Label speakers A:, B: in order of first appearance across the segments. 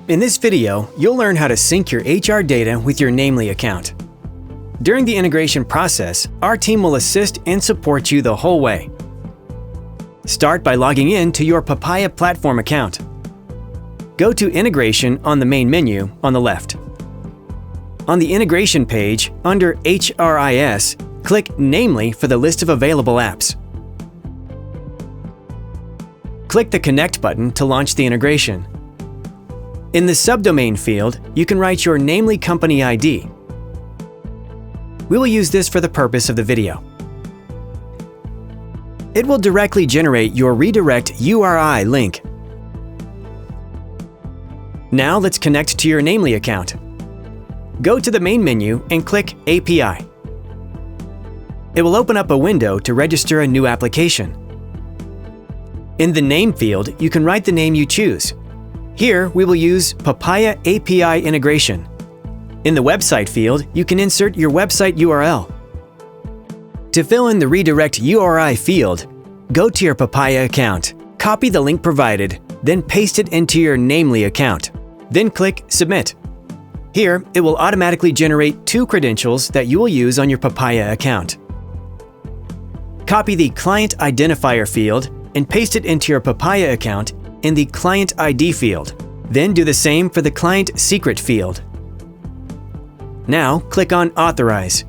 A: In this video, you'll learn how to sync your HR data with your Namely account. During the integration process, our team will assist and support you the whole way. Start by logging in to your Papaya platform account. Go to Integration on the main menu on the left. On the integration page, under HRIS, click Namely for the list of available apps. Click the Connect button to launch the integration. In the subdomain field, you can write your Namely company ID. We will use this for the purpose of the video. It will directly generate your redirect URI link. Now let's connect to your Namely account. Go to the main menu and click API. It will open up a window to register a new application. In the name field, you can write the name you choose. Here, we will use Papaya API integration. In the website field, you can insert your website URL. To fill in the redirect URI field, go to your Papaya account, copy the link provided, then paste it into your Namely account. Then click Submit. Here, it will automatically generate 2 credentials that you will use on your Papaya account. Copy the Client Identifier field and paste it into your Papaya account in the Client ID field. Then do the same for the Client Secret field. Now, click on Authorize.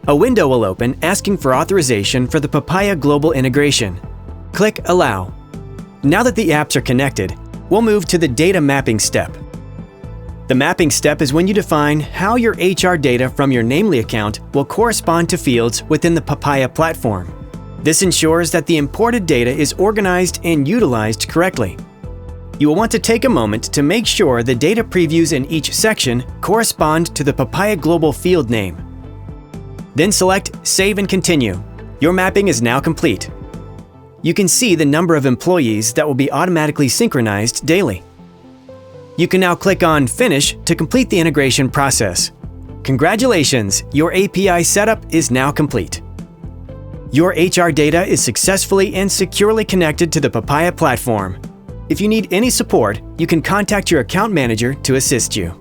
A: A window will open asking for authorization for the Papaya Global integration. Click Allow. Now that the apps are connected, we'll move to the Data Mapping step. The mapping step is when you define how your HR data from your Namely account will correspond to fields within the Papaya platform. This ensures that the imported data is organized and utilized correctly. You will want to take a moment to make sure the data previews in each section correspond to the Papaya Global field name. Then select Save and Continue. Your mapping is now complete. You can see the number of employees that will be automatically synchronized daily. You can now click on Finish to complete the integration process. Congratulations, your API setup is now complete. Your HR data is successfully and securely connected to the Papaya platform. If you need any support, you can contact your account manager to assist you.